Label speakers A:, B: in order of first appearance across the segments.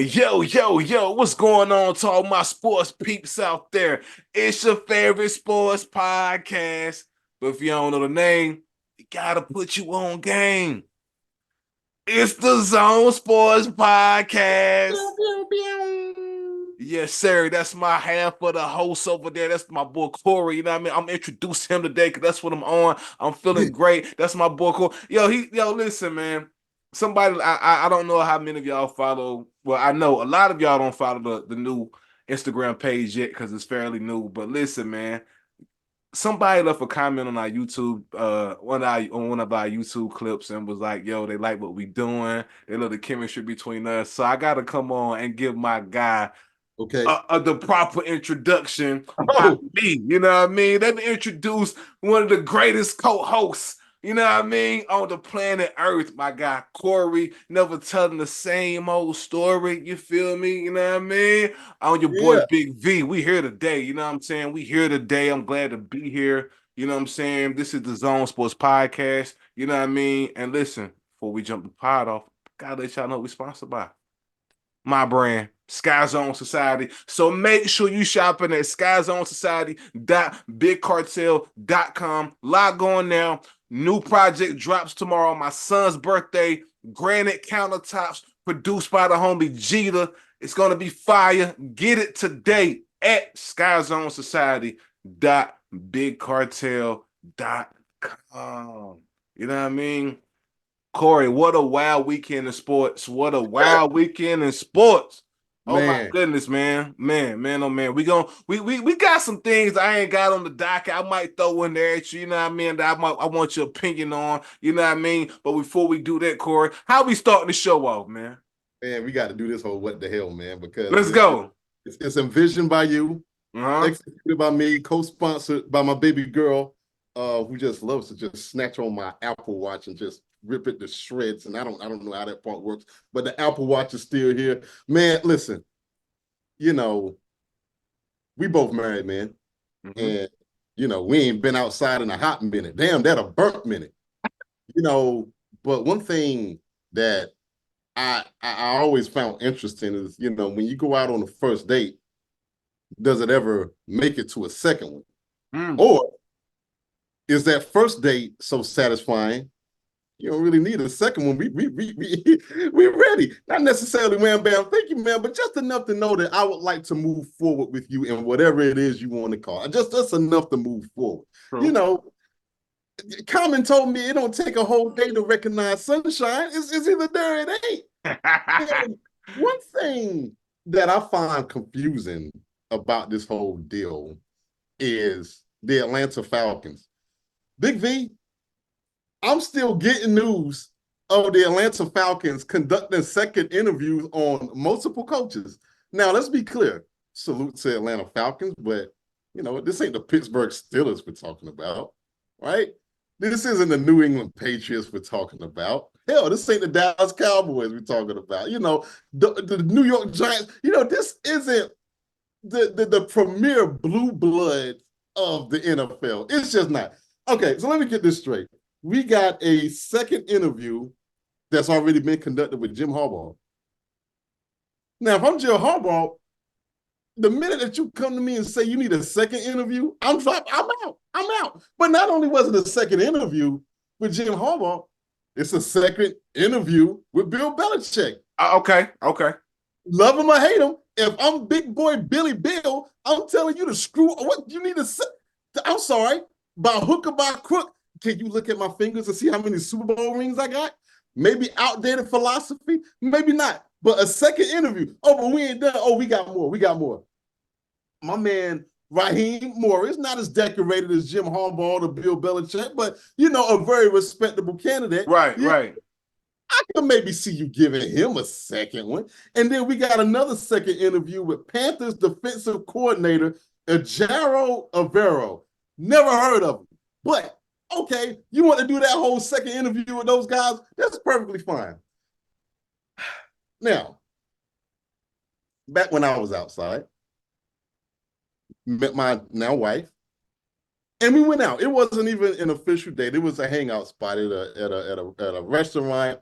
A: Yo, what's going on to all my sports peeps out there? It's your favorite sports podcast. But if you don't know the name, we gotta put you on game. It's the Zone Sports Podcast.
B: Pew, pew, pew.
A: Yes, sir. That's my half of the host over there. That's my boy Corey. You know what I mean? I'm introducing him today because that's what I'm on. I'm feeling great. That's my boy Corey. Listen, man. Somebody, I don't know how many of y'all follow. Well, I know a lot of y'all don't follow the new Instagram page yet because it's fairly new. But listen, man. Somebody left a comment on our YouTube, one of our YouTube clips and was like, yo, they like what we doing. They love the chemistry between us. So I gotta come on and give my guy
B: Okay.
A: the proper introduction by
B: Oh,
A: me. You know what I mean? Let me introduce one of the greatest co-hosts, you know what I mean, on the planet Earth, my guy Corey, never telling the same old story. You feel me? You know what I mean? On your boy
B: yeah.
A: Big V. We here today. You know what I'm saying? We here today. I'm glad to be here. You know what I'm saying? This is the Zone Sports Podcast. You know what I mean? And listen, before we jump the pod off, gotta let y'all know we're sponsored by my brand, Skyzone.Society. So make sure you shopping at Skyzone.Society.bigcartel.com. Log on now. New project drops tomorrow on my son's birthday. Granite countertops produced by the homie Jeter. It's gonna be fire. Get it today at Skyzone.Society.bigcartel.com. You know what I mean? Corey, what a wild weekend in sports. What a wild weekend in sports. Oh my
B: Man,
A: goodness, man. Man, oh man. We got some things I ain't got on the docket. I might throw in there at you, you know what I mean? That I want your opinion on, you know what I mean? But before we do that, Corey, how we starting the show off, man?
B: we got to do this whole what the hell, man, because
A: Let's go.
B: it's envisioned by you,
A: Uh-huh.
B: executed by me, co-sponsored by my baby girl, who just loves to just snatch on my Apple Watch and just rip it to shreds. And I don't know how that part works, but the Apple Watch is still here. Man, listen, you know, we both married, man.
A: Mm-hmm.
B: And we ain't been outside in a hot minute. Damn, that a burnt minute. You know, but one thing that I always found interesting is, when you go out on the first date, does it ever make it to a second one?
A: Mm.
B: Or is that first date so satisfying? You don't really need a second one. We're ready. Not necessarily wham bam, thank you, man, but just enough to know that I would like to move forward with you in whatever it is you want to call it. Just enough to move forward. You
A: True.
B: know, Common told me it don't take a whole day to recognize sunshine. It's either there or it ain't. And one thing that I find confusing about this whole deal is the Atlanta Falcons. Big V, I'm still getting news of the Atlanta Falcons conducting second interviews on multiple coaches. Now, let's be clear. Salute to Atlanta Falcons, but this ain't the Pittsburgh Steelers we're talking about, right? This isn't the New England Patriots we're talking about. Hell, this ain't the Dallas Cowboys we're talking about. The New York Giants. This isn't the premier blue blood of the NFL. It's just not. Okay, so let me get this straight. We got a second interview that's already been conducted with Jim Harbaugh. Now, if I'm Jim Harbaugh, the minute that you come to me and say you need a second interview, I'm out. I'm out. But not only was it a second interview with Jim Harbaugh, it's a second interview with Bill Belichick.
A: Okay.
B: Love him or hate him, if I'm big boy Billy Bill, I'm telling you to screw what you need to say. I'm sorry, by hook or by crook. Can you look at my fingers and see how many Super Bowl rings I got? Maybe outdated philosophy, maybe not. But a second interview. Oh, but we ain't done. Oh, we got more. We got more. My man Raheem Morris, not as decorated as Jim Harbaugh or Bill Belichick, but a very respectable candidate. Yeah,
A: Right.
B: I can maybe see you giving him a second one. And then we got another second interview with Panthers defensive coordinator Ejiro Avero. Never heard of him. But okay, you want to do that whole second interview with those guys? That's perfectly fine. Now, back when I was outside, met my now wife, and we went out. It wasn't even an official date. It was a hangout spot at a restaurant.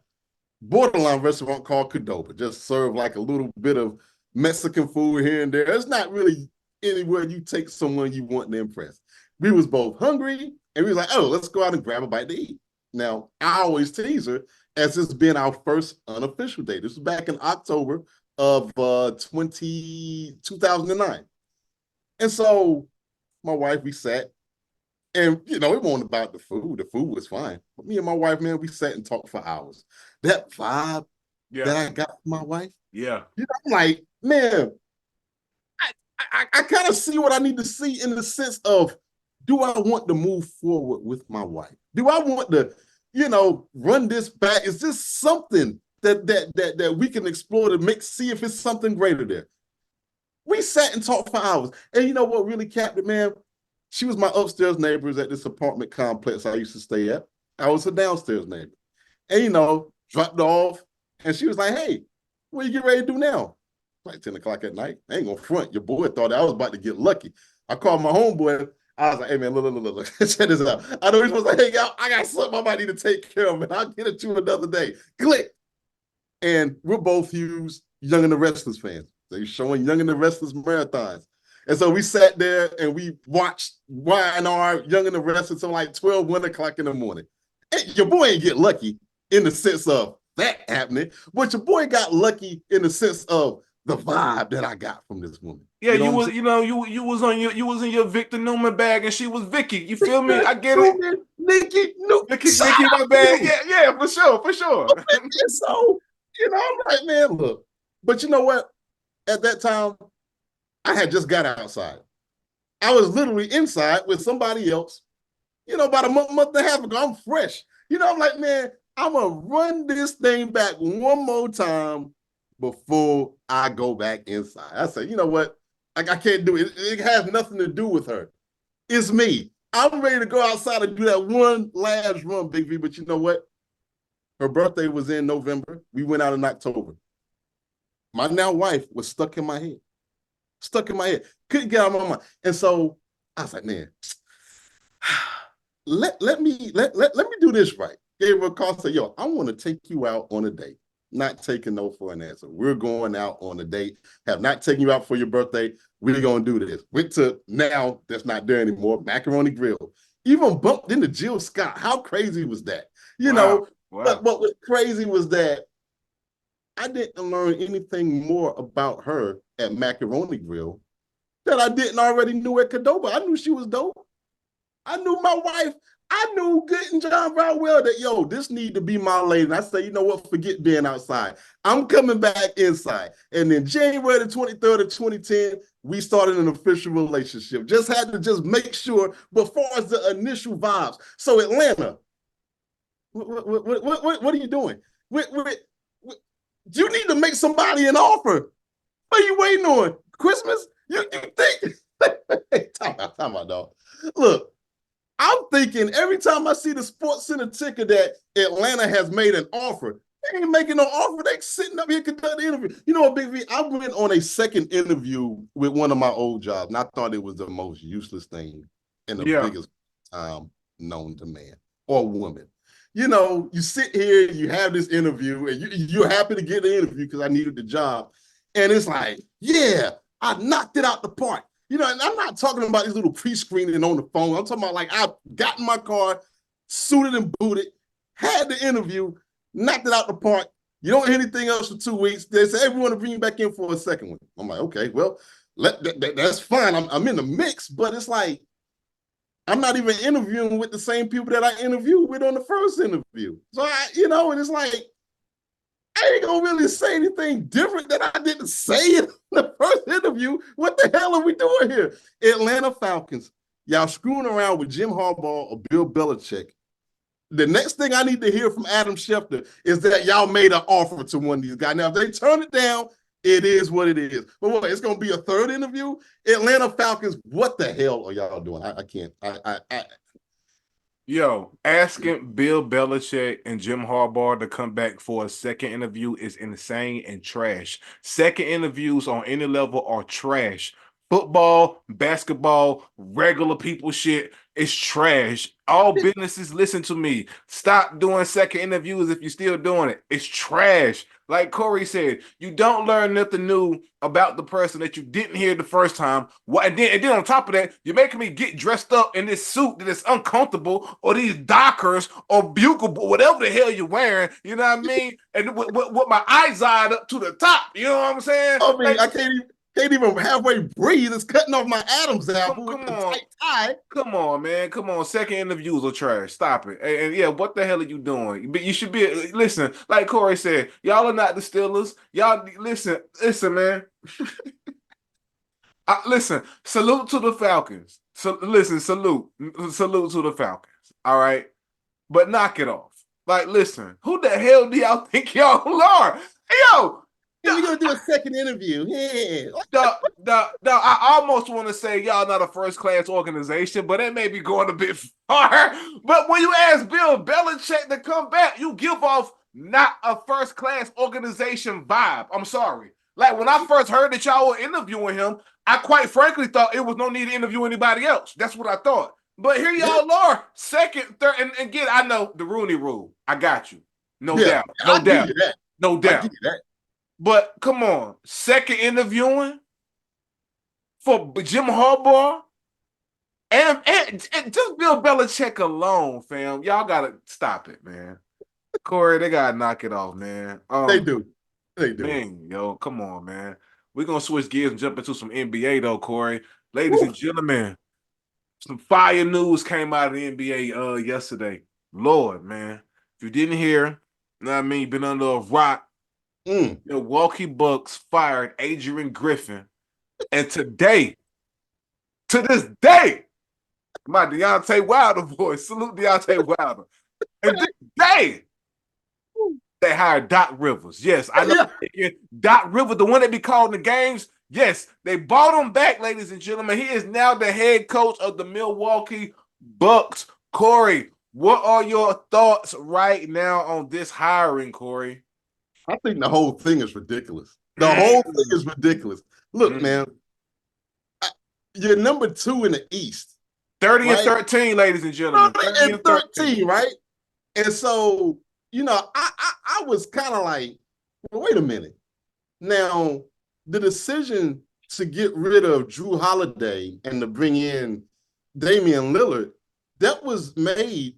B: borderline restaurant called Qdoba. Just serve like a little bit of Mexican food here and there. It's not really anywhere you take someone you want to impress. We was both hungry and we was like, oh, let's go out and grab a bite to eat. Now, I always tease her as it's been our first unofficial date. This was back in October of 2009. And so my wife, we sat and, it wasn't about the food. The food was fine. But me and my wife, man, we sat and talked for hours. That vibe
A: Yeah.
B: that I got from my wife,
A: Yeah.
B: I'm like, man, I kind of see what I need to see in the sense of, do I want to move forward with my wife? Do I want to, run this back? Is this something that we can explore to see if it's something greater there? We sat and talked for hours. And you know what really capped it, man? She was my upstairs neighbors at this apartment complex I used to stay at. I was her downstairs neighbor. And, dropped off. And she was like, hey, what you get ready to do now? Like 10 o'clock at night. I ain't gonna front. Your boy thought I was about to get lucky. I called my homeboy. I was like, hey, man, look. Check this out. I know he's supposed to hang out. I got something I might need to take care of, man. I'll get it to you another day. Click. And we're both huge Young and the Restless fans. They're showing Young and the Restless marathons. And so we sat there and we watched Y&R Young and the Restless until like 12, 1 o'clock in the morning. And your boy ain't get lucky in the sense of that happening, but your boy got lucky in the sense of the vibe that I got from this woman.
A: Yeah, you was in your Victor Newman bag and she was Vicky. You feel me? I get it.
B: Nikki,
A: Nikki, my bag. Yeah, for sure.
B: So, I'm like, man, look. But you know what? At that time, I had just got outside. I was literally inside with somebody else, about a month and a half ago. I'm fresh. I'm like, man, I'm going to run this thing back one more time before I go back inside. I said, you know what? I can't do it. It has nothing to do with her. It's me. I'm ready to go outside and do that one last run, Big V. But you know what? Her birthday was in November. We went out in October. My now wife was stuck in my head. Couldn't get out of my mind. And so I was like, man, let me do this right. Gave her a call, said, yo, I want to take you out on a date. Not taking no for an answer. We're going out on a date. Have not taken you out for your birthday. We're going to do this. Went to, now that's not there anymore, Macaroni Grill. Even bumped into Jill Scott. How crazy was that?
A: Wow.
B: But what was crazy was that I didn't learn anything more about her at Macaroni Grill that I didn't already knew at Qdoba. I knew she was dope. I knew my wife. I knew good and John Brown well that, yo, this need to be my lady. And I say, you know what? Forget being outside. I'm coming back inside. And then January the 23rd of 2010, we started an official relationship. Just had to just make sure before as the initial vibes. So Atlanta, what are you doing? You need to make somebody an offer. What are you waiting on? Christmas? You think? Time out, dog. Look, I'm thinking every time I see the Sports Center ticker that Atlanta has made an offer, they ain't making no offer. They sitting up here conducting the interview. You know what, Big V? I went on a second interview with one of my old jobs, and I thought it was the most useless thing and the biggest time known to man or woman. You sit here, you have this interview, and you're happy to get the interview because I needed the job. And it's like, yeah, I knocked it out the park. And I'm not talking about these little pre-screening on the phone. I'm talking about like I got in my car, suited and booted, had the interview, knocked it out the park. You don't hear anything else for 2 weeks. They say, hey, we want to bring you back in for a second one. I'm like, okay, well, that's fine. I'm in the mix, but it's like, I'm not even interviewing with the same people that I interviewed with on the first interview. So, and it's like, I ain't gonna really say anything different that I didn't say in the first interview. What the hell are we doing here? Atlanta Falcons, y'all screwing around with Jim Harbaugh or Bill Belichick. The next thing I need to hear from Adam Schefter is that y'all made an offer to one of these guys. Now, if they turn it down, it is what it is. But what, it's going to be a third interview? Atlanta Falcons, what the hell are y'all doing? I can't.
A: Yo, asking Bill Belichick and Jim Harbaugh to come back for a second interview is insane and trash. Second interviews on any level are trash. Football, basketball, regular people shit is trash. All businesses, listen to me. Stop doing second interviews if you're still doing it. It's trash. Like Corey said, you don't learn nothing new about the person that you didn't hear the first time. And then on top of that, you're making me get dressed up in this suit that is uncomfortable, or these Dockers or bugle, whatever the hell you're wearing. You know what I mean? And with my eyes eyed up to the top. You know what I'm saying?
B: I mean,
A: Like,
B: I can't even halfway breathe. It's cutting off my Adam's apple with
A: come
B: the
A: on.
B: tight tie.
A: Come on, man. Come on. Second interviews are trash. Stop it. And yeah, what the hell are you doing? But you should be listen, like Corey said, y'all are not the Steelers. Y'all listen, man. Listen, salute to the Falcons. So listen, salute to the Falcons. All right. But knock it off. Like, listen, who the hell do y'all think y'all are? Hey, yo,
B: And we're gonna do a second interview. Yeah.
A: I almost want to say y'all not a first class organization, but it may be going a bit far. But when you ask Bill Belichick to come back, you give off not a first class organization vibe. I'm sorry. Like when I first heard that y'all were interviewing him, I quite frankly thought it was no need to interview anybody else. That's what I thought. But here y'all are, second, third, and again, I know the Rooney Rule. I got you. No
B: Yeah,
A: doubt. No
B: I give
A: doubt.
B: you that.
A: No
B: I
A: doubt.
B: give you that.
A: But come on, second interviewing for Jim Harbaugh and just Bill Belichick alone, fam. Y'all gotta stop it, man. Corey, they gotta knock it off, man.
B: They do. They do.
A: Man, yo, come on, man. We're gonna switch gears and jump into some NBA though, Corey. Ladies
B: Woo.
A: and gentlemen, some fire news came out of the NBA yesterday. Lord, man. If you didn't hear, you know what I mean, been under a rock. Milwaukee Bucks fired Adrian Griffin. And today, to this day, my Deontay Wilder voice, salute Deontay Wilder. And this day, they hired Doc Rivers. Yes, I know.
B: Yeah.
A: Doc Rivers, the one that be calling the games. Yes, they bought him back, ladies and gentlemen. He is now the head coach of the Milwaukee Bucks. Corey, what are your thoughts right now on this hiring, Corey?
B: I think the whole thing is ridiculous. The whole thing is ridiculous. Look, man, you're number 2 in the East.
A: 30
B: right?
A: and 13, ladies and gentlemen.
B: 30 and 13, right? And so, I was kind of like, well, wait a minute. Now, the decision to get rid of Drew Holiday and to bring in Damian Lillard, that was made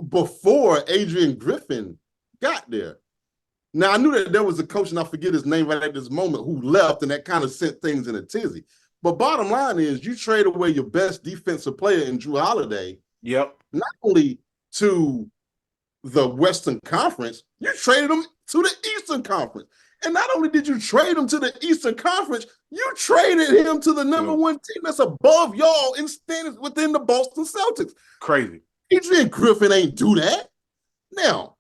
B: before Adrian Griffin got there. Now, I knew that there was a coach, and I forget his name right at this moment, who left, and that kind of sent things in a tizzy. But bottom line is, you trade away your best defensive player in Drew Holiday.
A: Yep.
B: Not only to the Western Conference, you traded him to the Eastern Conference. And not only did you trade him to the Eastern Conference, you traded him to the number 1 team that's above y'all in standings within the Boston Celtics.
A: Crazy.
B: Adrian Griffin ain't do that. Now,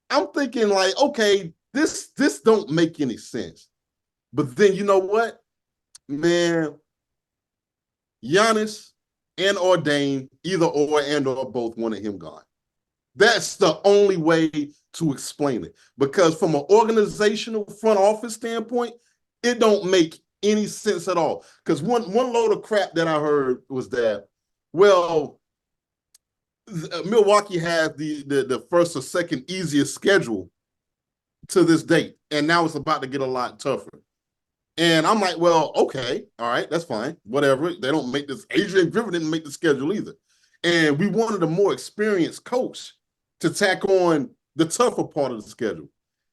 B: I'm thinking like, okay, this don't make any sense. But then you know what? Man, Giannis and or Dame, either or and or both wanted him gone. That's the only way to explain it. Because from an organizational front office standpoint, it don't make any sense at all. Because one load of crap that I heard was that, well, Milwaukee had the first or second easiest schedule to this date, and now it's about to get a lot tougher. And I'm like, well, okay, all right, that's fine, whatever. They don't make this. Adrian Griffin didn't make the schedule either, and we wanted a more experienced coach to tack on the tougher part of the schedule.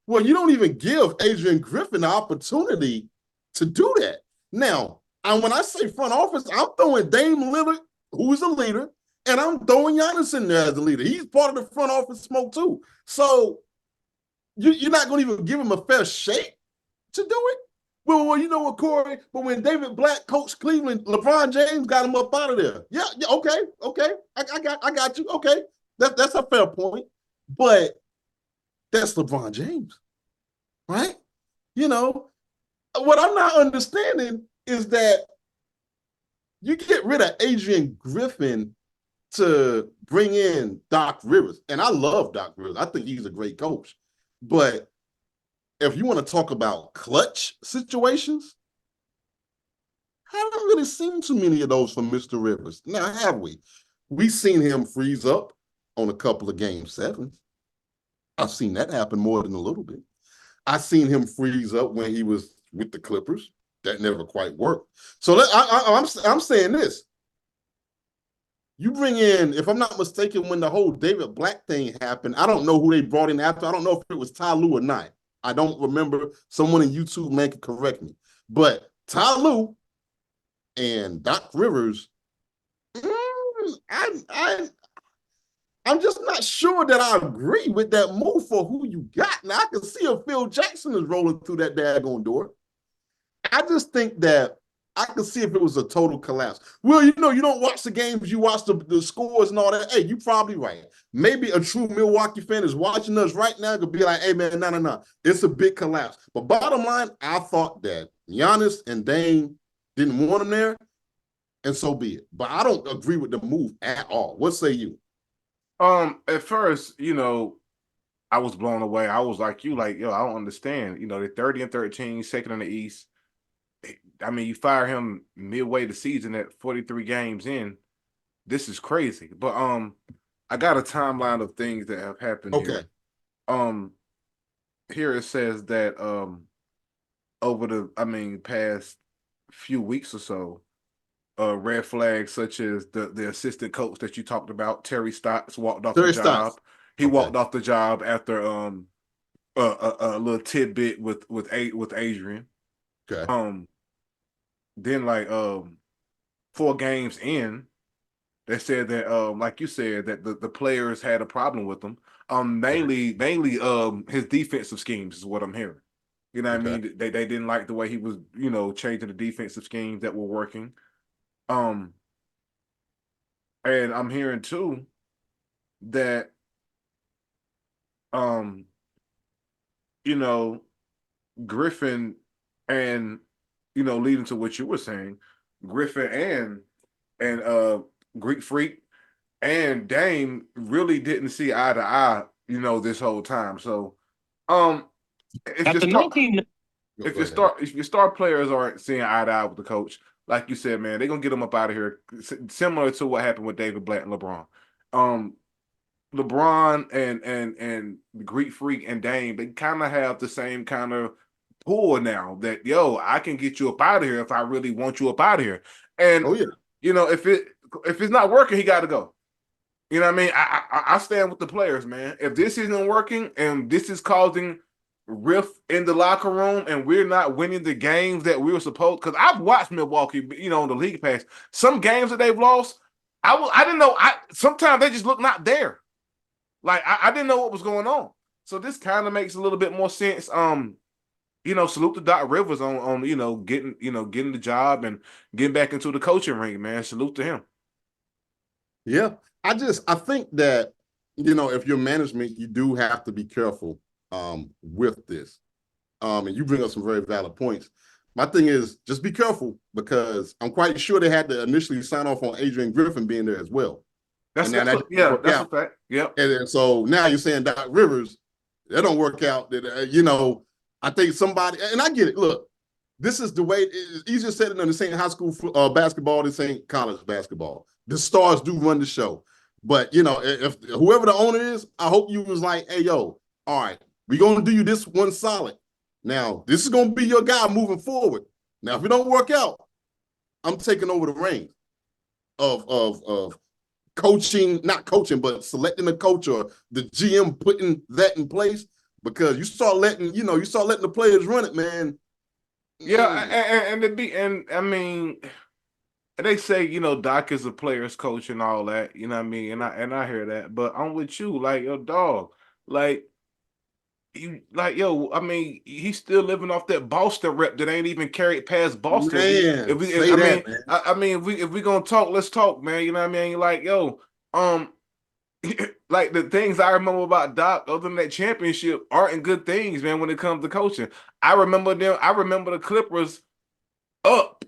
B: Well, you don't even give Adrian Griffin the opportunity to do that. Now, when I say front office, I'm throwing Dame Lillard, who is a leader, and I'm throwing Giannis in there as a leader. He's part of the front office smoke too. So you're not going to even give him a fair shake to do it? Well, you know what, Corey? But when David Black coached Cleveland, LeBron James got him up out of there. Yeah, okay. I got you. Okay, that's a fair point. But that's LeBron James, right? What I'm not understanding is that you get rid of Adrian Griffin to bring in Doc Rivers. And I love Doc Rivers. I think he's a great coach. But if you want to talk about clutch situations, haven't really seen too many of those from Mr. Rivers. Now, have we? We've seen him freeze up on a couple of game sevens. I've seen that happen more than a little bit. I've seen him freeze up when he was with the Clippers. That never quite worked. So I'm saying this. You bring in, if I'm not mistaken, when the whole David Black thing happened, I don't know who they brought in after. I don't know if it was Ty Lue or not. I don't remember. Someone in YouTube man can correct me. But Ty Lue and Doc Rivers, I I'm just not sure that I agree with that move for who you got. Now I can see if Phil Jackson is rolling through that daggone door. I just think that I could see if it was a total collapse. Well, you know, you don't watch the games, you watch the scores and all that. Hey, you're probably right. Maybe a true Milwaukee fan is watching us right now could be like, hey, man, no. It's a big collapse. But bottom line, I thought that Giannis and Dame didn't want him there, and so be it. But I don't agree with the move at all. What say you?
A: At first, you know, I was blown away. I was like you, like, yo, I don't understand. You know, they're 30-13, second in the East. I mean, you fire him midway the season at 43 games in. This is crazy. But I got a timeline of things that have happened
B: Okay.
A: here. Here it says that over the past few weeks or so, red flags such as the assistant coach that you talked about, Terry Stotts, walked off the
B: Terry
A: job.
B: Stotts.
A: He
B: Okay.
A: walked off the job after a little tidbit with Adrian.
B: Okay.
A: Then like 4 games in, they said that like you said that the players had a problem with him. Mainly his defensive schemes is what I'm hearing. You know what I
B: Okay.
A: mean? They didn't like the way he was, you know, changing the defensive schemes that were working. And I'm hearing too that um you know, Griffin and, you know, leading to what you were saying, Griffin and Greek Freak and Dame really didn't see eye to eye, you know, this whole time. So if
C: At
A: your
C: the
A: star
C: 19
A: if your star players aren't seeing eye to eye with the coach, like you said, man, they're gonna get them up out of here. Similar to what happened with David Blatt and LeBron. Um, LeBron and the Greek Freak and Dame, they kind of have the same kind of pull now that, yo, I can get you up out of here if I really want you up out of here. And
B: Oh yeah.
A: you know, if it's not working, he got to go. You know what I mean? I stand with the players, man. If this isn't working and this is causing rift in the locker room and we're not winning the games that we were supposed, because I've watched Milwaukee, you know, on the league pass. Some games that they've lost, I didn't know. Sometimes they just look not there. Like I didn't know what was going on. So this kind of makes a little bit more sense. You know, salute to Doc Rivers on getting the job and getting back into the coaching ring, man. Salute to him.
B: Yeah. I think that, you know, if you're management, you do have to be careful with this. And you bring up some very valid points. My thing is just be careful because I'm quite sure they had to initially sign off on Adrian Griffin being there as well.
A: That's
B: a
A: fact. Yep.
B: And so now you're saying Doc Rivers, that don't work out. That you know, I think somebody, and I get it. Look, this is the way. It's easier said than done. This ain't high school basketball. This ain't college basketball. The stars do run the show, but you know, if whoever the owner is, I hope you was like, hey, yo, all right, we're gonna do you this one solid. Now, this is gonna be your guy moving forward. Now, if it don't work out, I'm taking over the reins of coaching, not coaching, but selecting a coach or the GM putting that in place because you start letting the players run it, man.
A: Yeah, and I mean, they say, you know, Doc is a player's coach and all that, you know what I mean? And I hear that, but I'm with you, like, yo, dog, like you like, yo, I mean, he's still living off that Boston rep that ain't even carried past Boston.
B: Man, say
A: I
B: that,
A: mean,
B: man.
A: I mean, if we gonna talk, let's talk, man. You know what I mean? Like, yo, um, like the things I remember about Doc, other than that championship, aren't good things, man. When it comes to coaching, I remember them. I remember the Clippers up.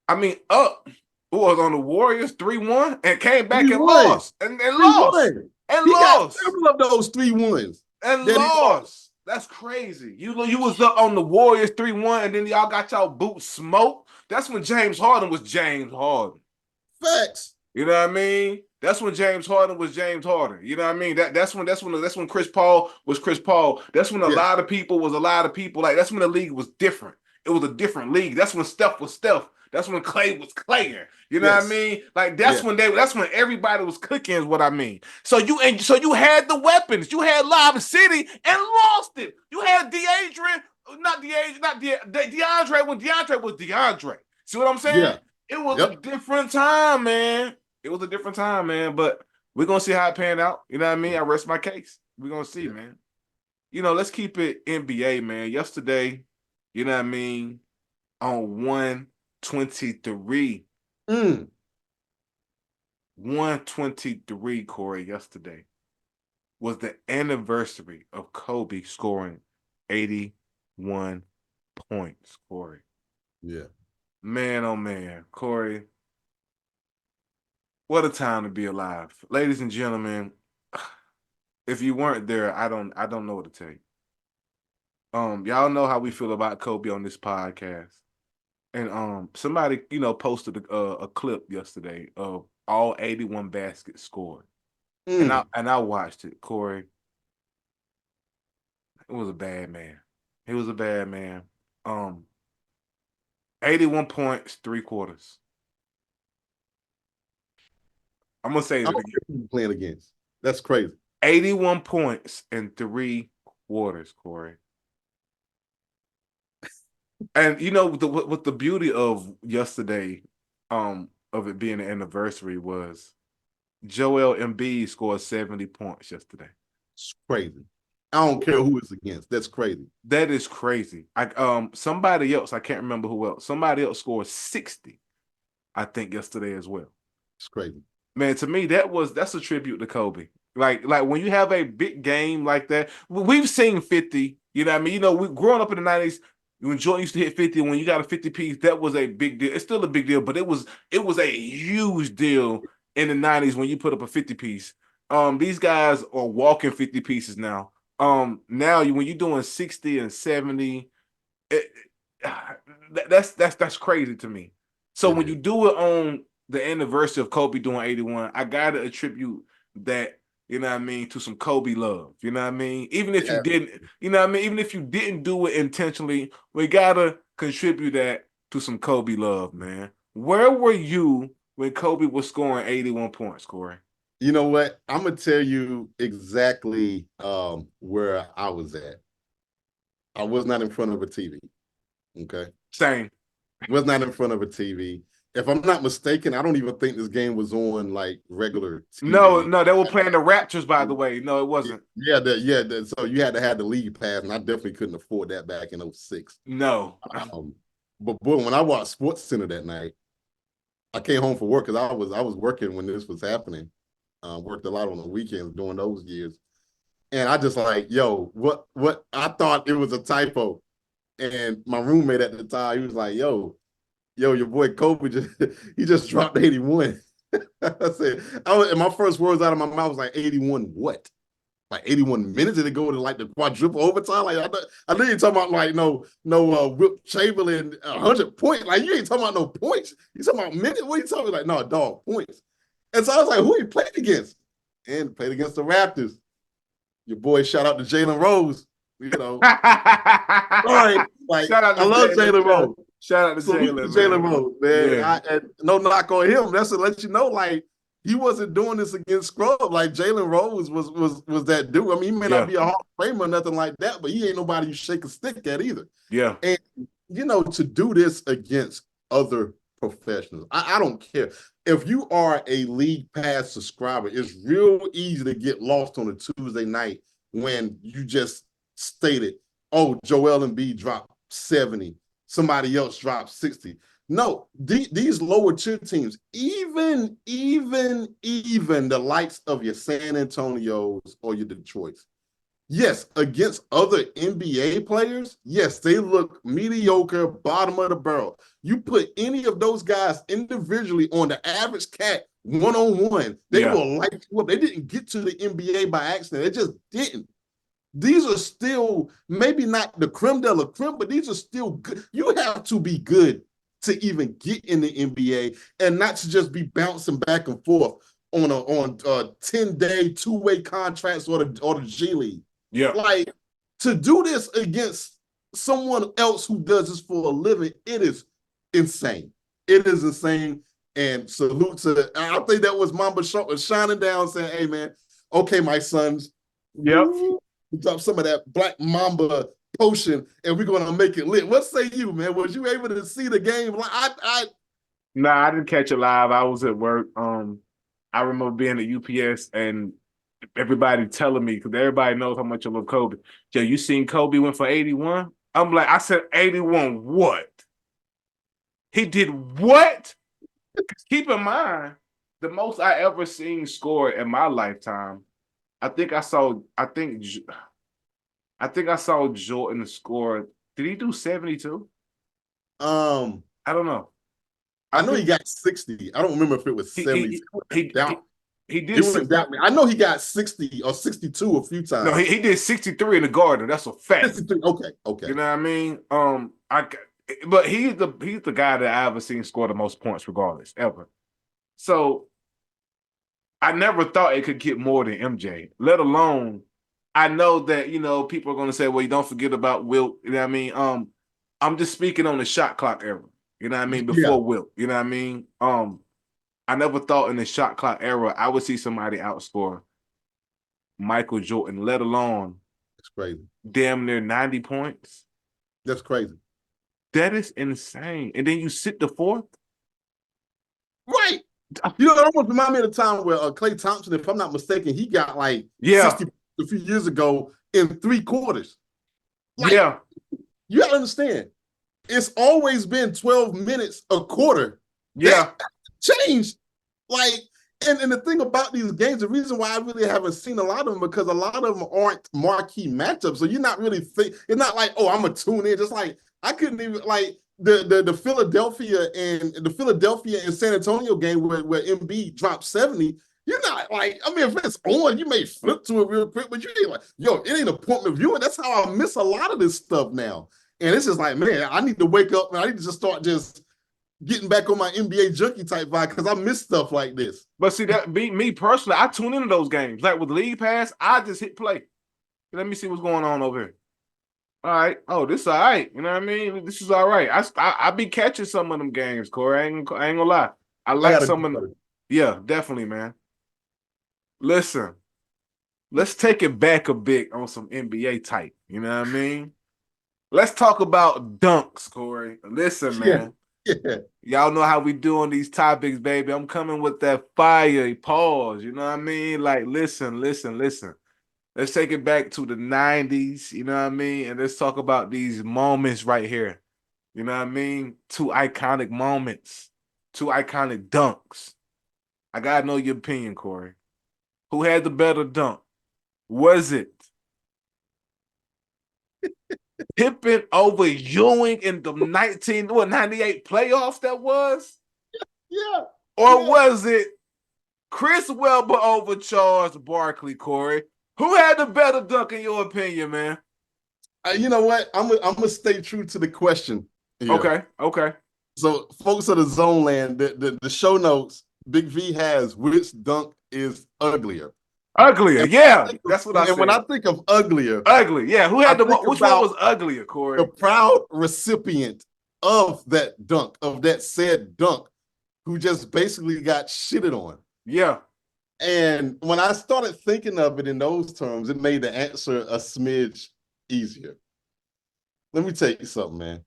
A: I mean, up. Who was on the Warriors 3-1 and came back and
B: 3-1.
A: lost and
B: 3-1.
A: and
B: He got
A: lost
B: several of those 3-1s
A: and
B: that he lost.
A: lost. That's crazy. You was up on the Warriors 3-1 and then y'all got y'all boots smoked. That's when James Harden was James Harden.
B: Facts.
A: You know what I mean? That's when James Harden was James Harden. You know what I mean? That's when Chris Paul was Chris Paul. That's when a
B: Yeah.
A: lot of people was a lot of people. Like that's when the league was different. It was a different league. That's when Steph was Steph. That's when Clay was Clayer. You know what I
B: Yes.
A: mean? Like
B: Yeah.
A: that's when everybody was cooking, is what I mean. So you had the weapons. You had Lob City and lost it. You had DeAndre when DeAndre was DeAndre. See what I'm saying?
B: Yeah.
A: It was a
B: Yep.
A: different time, man. It was a different time, man. But we're gonna see how it panned out. You know what I mean? I rest my case. We're gonna see,
B: Yeah.
A: man. Let's keep it NBA, man. Yesterday, you know what I mean, on 123.
B: Mm.
A: 123, Corey, yesterday was the anniversary of Kobe scoring 81 points, Corey.
B: Yeah.
A: Man, oh man, Corey. What a time to be alive. Ladies and gentlemen, if you weren't there, I don't know what to tell you. Y'all know how we feel about Kobe on this podcast. And somebody, posted a clip yesterday of all 81 baskets scored.
B: Mm.
A: And I watched it, Corey. It was a bad man. He was a bad man. 81 points, 3/4. I'm gonna say
B: I
A: it
B: don't
A: again.
B: care who you playing against. That's crazy.
A: 81 points in 3/4, Corey. And what the beauty of yesterday, of it being an anniversary was Joel Embiid scored 70 points yesterday.
B: It's crazy. I don't care who it's against. That's crazy.
A: That is crazy. Somebody else, I can't remember who else. Somebody else scored 60, I think, yesterday as well.
B: It's crazy.
A: Man, to me, that's a tribute to Kobe. Like when you have a big game like that, we've seen 50. You know what I mean? We growing up in the 90s, when Jordan used to hit 50, when you got a 50 piece, that was a big deal. It's still a big deal, but it was a huge deal in the 90s when you put up a 50 piece. These guys are walking 50 pieces now. Now when you're doing 60 and 70, it, that's crazy to me. So
B: It
A: when
B: is.
A: you do it on the anniversary of Kobe doing 81, I gotta attribute that, you know what I mean, to some Kobe love. You know what I mean? Even if you
B: Yeah.
A: didn't, you know what I mean, even if you didn't do it intentionally, we gotta contribute that to some Kobe love, man. Where were you when Kobe was scoring 81 points, Corey?
B: You know what? I'm gonna tell you exactly where I was at. I was not in front of a TV. Okay.
A: Same.
B: Was not in front of a TV. If I'm not mistaken, I don't even think this game was on like regular
A: No,
B: TV.
A: no, they were playing the Raptors, by the way. No, it wasn't.
B: So you had to have the league pass, and I definitely couldn't afford that back in 06.
A: No.
B: But boy, when I watched Sports Center that night, I came home from work because I was working when this was happening. Worked a lot on the weekends during those years. And I just like, yo, what I thought it was a typo. And my roommate at the time, he was like, yo, your boy Kobe he just dropped 81. I said, and my first words out of my mouth was like 81 what? Like 81 minutes? Did it go to like the quadruple overtime? Like I know you're talking about like no Wilt Chamberlain 100 points. Like you ain't talking about no points. You talking about minutes? What are you talking about? Like, no, dog, points. And so I was like, who he played against? And played against the Raptors. Your boy, shout out to Jalen Rose. Sorry, like
A: Shout out to
B: I love
A: Jalen.
B: Jalen Rose.
A: Shout out to
B: Salute to
A: Jalen,
B: Jalen
A: man.
B: Rose, man.
A: Yeah.
B: And no knock on him. That's to let you know, like he wasn't doing this against scrub. Like Jalen Rose was that dude. I mean, he may not
A: Yeah.
B: be a Hall of Famer or nothing like that, but he ain't nobody you shake a stick at either.
A: Yeah.
B: And to do this against other professionals, I don't care. If you are a league pass subscriber, it's real easy to get lost on a Tuesday night when you just stated, oh, Joel Embiid dropped 70, somebody else dropped 60. No, these lower tier teams, even the likes of your San Antonios or your Detroits, yes, against other NBA players, yes, they look mediocre, bottom of the barrel. You put any of those guys individually on the average cat one-on-one, they will light you up. They didn't get to the NBA by accident. They just didn't. These are still maybe not the creme de la creme, but these are still good. You have to be good to even get in the NBA and not to just be bouncing back and forth on a 10-day two-way contracts or the G League.
A: Yeah.
B: Like, to do this against someone else who does this for a living, it is insane. It is insane. And salute to, I think that was Mamba shining down saying, hey, man, okay, my sons,
A: Yep.
B: drop some of that Black Mamba potion and we're going to make it lit. What say you, man? Was you able to see the game? Like,
A: Nah, I didn't catch it live. I was at work. I remember being at UPS and everybody telling me, because everybody knows how much I love Kobe. Yo, you seen Kobe went for 81? I'm like, I said 81 what? He did what? Keep in mind, the most I ever seen score in my lifetime, I think I saw Jordan score. Did he do 72? I don't know.
B: I know he got 60. I don't remember if it was 70.
A: He did.
B: I know he got 60 or 62 a few times.
A: No, he did 63 in the Garden. That's a fact.
B: 63. Okay.
A: You know what I mean? But he's the guy that I ever seen score the most points, regardless, ever. So I never thought it could get more than MJ, let alone I know that, people are going to say, well, you don't forget about Wilt. You know what I mean? I'm just speaking on the shot clock era. You know what I mean? Before Wilt. You know what I mean? I never thought in the shot clock era I would see somebody outscore Michael Jordan, let alone
B: that's crazy.
A: Damn near 90 points.
B: That's crazy.
A: That is insane. And then you sit the fourth?
B: Right. You know, it almost reminds me of the time where Klay Thompson, if I'm not mistaken, he got like 60 a few years ago in 3 quarters. Like, you gotta understand, it's always been 12 minutes a quarter.
A: Yeah.
B: That changed. Like, and the thing about these games, the reason why I really haven't seen a lot of them, because a lot of them aren't marquee matchups. So you're not really it's not like, oh, I'm gonna tune in. Just like I couldn't even like the Philadelphia and San Antonio game where Embiid dropped 70. You're not like, I mean, if it's on, you may flip to it real quick, but you ain't like, yo, it ain't a point of view. And that's how I miss a lot of this stuff now. And it's just like, man, I need to wake up and I need to just start just getting back on my NBA junkie type vibe because I miss stuff like this.
A: But see, that be me personally, I tune into those games. Like with League Pass, I just hit play. Let me see what's going on over here. All right. Oh, this is all right. You know what I mean? This is all right. I be catching some of them games, Corey. I ain't gonna lie. I like some of them. Yeah, definitely, man. Listen, let's take it back a bit on some NBA type. You know what I mean? Let's talk about dunks, Corey. Listen, man.
B: Yeah.
A: Y'all know how we do on these topics, baby. I'm coming with that fire pause. You know what I mean? Like, listen. Let's take it back to the 90s. You know what I mean? And let's talk about these moments right here. You know what I mean? 2 iconic moments. 2 iconic dunks. I got to know your opinion, Corey. Who had the better dunk? Was it Pippen over Ewing in the 1998 playoffs that was?
B: Yeah.
A: Or was it Chris Webber over Charles Barkley, Corey? Who had the better dunk in your opinion, man?
B: You know what? I'm gonna stay true to the question.
A: Yeah. Okay.
B: So, folks of the Zone Land, the show notes, Big V has which dunk is uglier.
A: Uglier, yeah. That's what I said.
B: And when I think of uglier,
A: yeah. Who had which one was uglier, Corey?
B: The proud recipient of that dunk, of that said dunk, who just basically got shitted on.
A: Yeah.
B: And when I started thinking of it in those terms, it made the answer a smidge easier. Let me tell you something, man.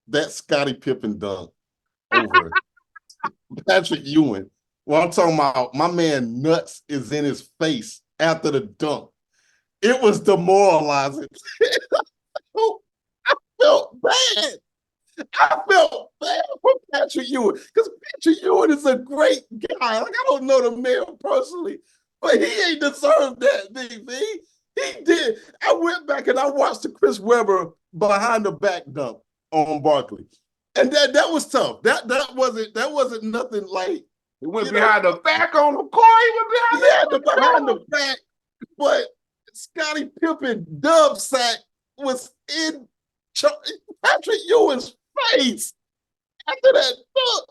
B: That Scottie Pippen dunk over Patrick Ewing. Well, I'm talking about my man nuts is in his face after the dunk. It was demoralizing. I felt bad. I felt bad for Patrick Ewing because Patrick Ewing is a great guy. Like, I don't know the man personally, but he ain't deserved that, Big V. He did. I went back and I watched the Chris Webber behind the back dunk on Barkley, and that was tough. That wasn't nothing like.
A: He went behind the back on him, Corey.
B: Behind the back, but Scottie Pippen dub sack was in Patrick Ewing's face. after that dunk.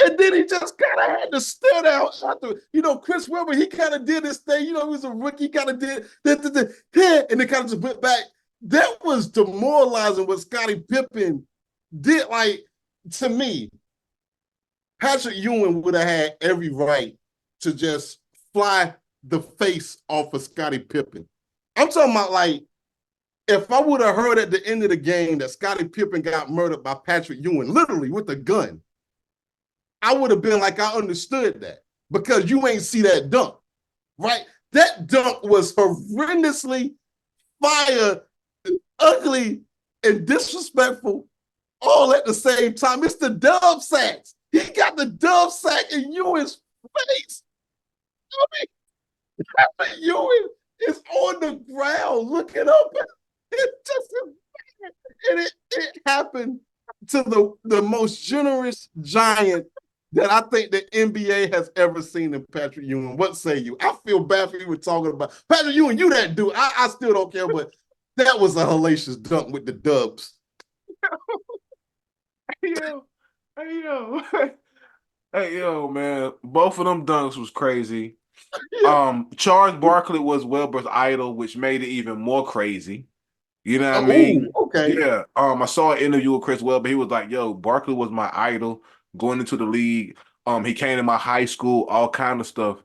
B: And then he just kind of had to stare down after, Chris Webber, he kind of did this thing. He was a rookie, kind of did, and then kind of just went back. That was demoralizing what Scottie Pippen did. Like, to me, Patrick Ewing would have had every right to just fly the face off of Scottie Pippen. I'm talking about, like, if I would have heard at the end of the game that Scottie Pippen got murdered by Patrick Ewing, literally with a gun, I would have been like, I understood that because you ain't see that dunk, right? That dunk was horrendously fire, ugly, and disrespectful all at the same time. It's the dub sacks. He got the dub sack in Ewing's face. I mean, Ewing is on the ground looking up. It just, and it happened to the most generous giant that I think the NBA has ever seen in Patrick Ewing. What say you? I feel bad for you were talking about Patrick Ewing. You that dude. I still don't care, but that was a hellacious dunk with the dubs.
A: Hey yo, hey yo, hey yo, man. Both of them dunks was crazy.
B: Yeah.
A: Charles Barkley was Webber's idol, which made it even more crazy. You know what I
B: Oh,
A: mean?
B: okay.
A: Yeah. I saw an interview with Chris Webber. He was like, "Yo, Barkley was my idol going into the league. He came to my high school, all kind of stuff."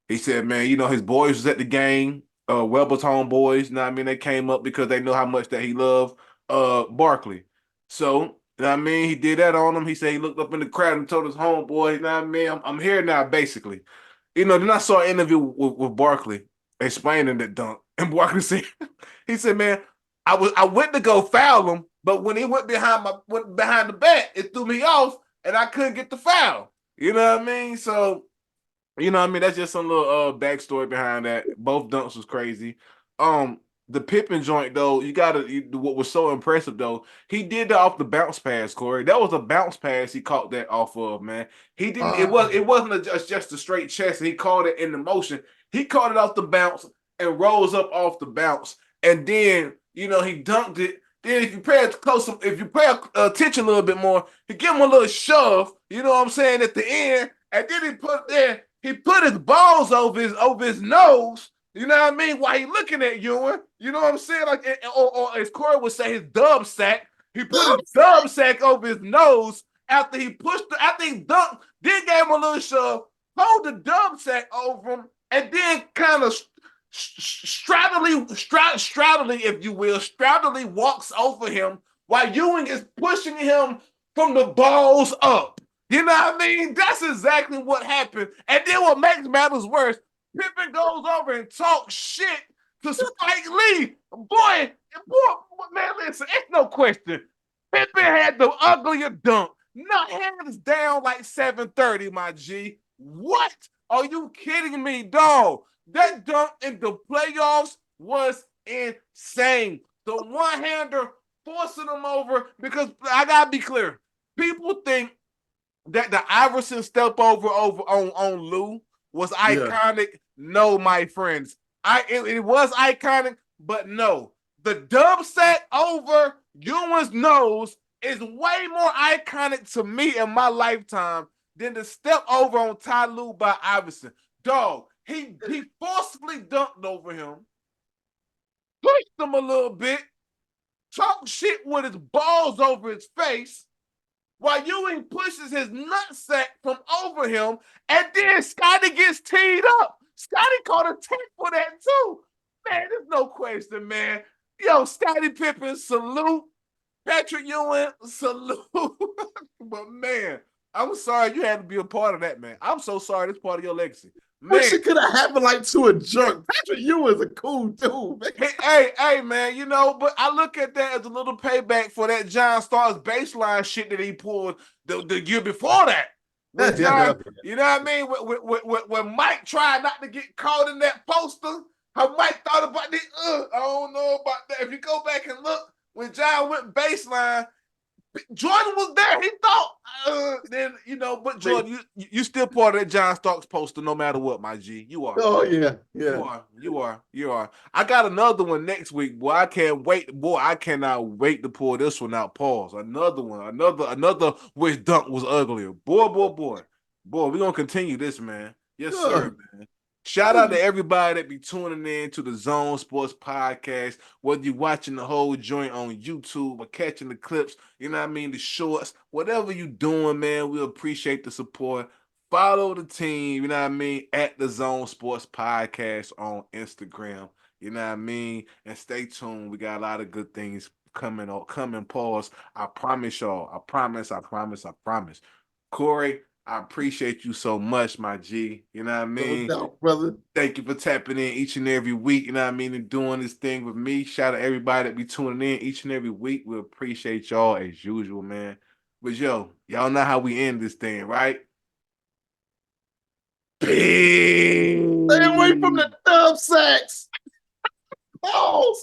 A: He said, "Man, his boys was at the game. Webber's homeboys. You know what I mean? They came up because they know how much that he loved Barkley. So, you know what I mean? He did that on him. He said he looked up in the crowd and told his homeboy, you know what I mean? I'm here now, basically. Then I saw an interview with Barkley explaining that dunk. And Barkley said, he said, man, I went to go foul him, but when he went behind the back, it threw me off and I couldn't get the foul. You know what I mean? So, that's just some little backstory behind that. Both dunks was crazy. The Pippen joint though, what was so impressive though, he did that off the bounce pass, Corey. That was a bounce pass he caught that off of, man. He didn't, it wasn't just a straight chest, he caught it in the motion. He caught it off the bounce and rose up off the bounce. And then, he dunked it. Then if you pay attention a little bit more, he give him a little shove, you know what I'm saying, at the end, and then he put his balls over his nose. You know what I mean? While he looking at Ewing, you know what I'm saying? Like, or as Corey would say, his dub sack. He put his dub sack over his nose after he dunked, then gave him a little shove, hold the dub sack over him, and then kind of straddly, if you will, straddly walks over him while Ewing is pushing him from the balls up. You know what I mean? That's exactly what happened. And then what makes matters worse, Pippen goes over and talks shit to Spike Lee. Boy, man, listen, it's no question. Pippen had the uglier dunk. Not hands down like 730, my G. What? Are you kidding me, dog? That dunk in the playoffs was insane. The one-hander forcing him over, because I gotta be clear. People think that the Iverson step over on Lou was iconic. Yeah. No, my friends. It was iconic, but no. The dub set over Ewing's nose is way more iconic to me in my lifetime than the step over on Ty Lue by Iverson. Dog, he forcibly dunked over him, pushed him a little bit, talked shit with his balls over his face, while Ewing pushes his nutsack from over him, and then Scotty gets teed up. Scotty caught a tech for that too. Man, there's no question, man. Yo, Scottie Pippen, salute. Patrick Ewing, salute. But man, I'm sorry you had to be a part of that, man. I'm so sorry that's part of your legacy. Man.
B: Wish it could have happened like to a jerk. Patrick Ewing's a cool dude, man.
A: Hey, man, but I look at that as a little payback for that John Starks baseline shit that he pulled the year before that. When John, you know what I mean? When Mike tried not to get caught in that poster, how Mike thought about this. I don't know about that. If you go back and look, when John went baseline, Jordan was there. He thought, then but Jordan, you still part of that John Starks poster, no matter what, my G. You are.
B: Oh yeah,
A: You
B: yeah.
A: are. You are. You are. I got another one next week, boy. I can't wait. Boy, I cannot wait to pull this one out. Pause. Another one. Another which dunk was uglier. Boy. Boy, we're gonna continue this, man. Yes, sir,
B: Good.
A: man. Shout out to everybody that be tuning in to the Zone Sports Podcast. Whether you're watching the whole joint on YouTube or catching the clips, you know what I mean, the shorts, whatever you doing, man, we appreciate the support. Follow the team, you know what I mean, at the Zone Sports Podcast on Instagram. You know what I mean? And stay tuned. We got a lot of good things coming, pause. I promise y'all. I promise. Corey, I appreciate you so much, my G. You know what I
B: No
A: mean?
B: doubt, brother.
A: Thank you for tapping in each and every week, you know what I mean, and doing this thing with me. Shout out to everybody that be tuning in each and every week. We appreciate y'all as usual, man. But yo, y'all know how we end this thing, right?
B: Stay away from
A: Peace.
B: the dub sacks. Oh.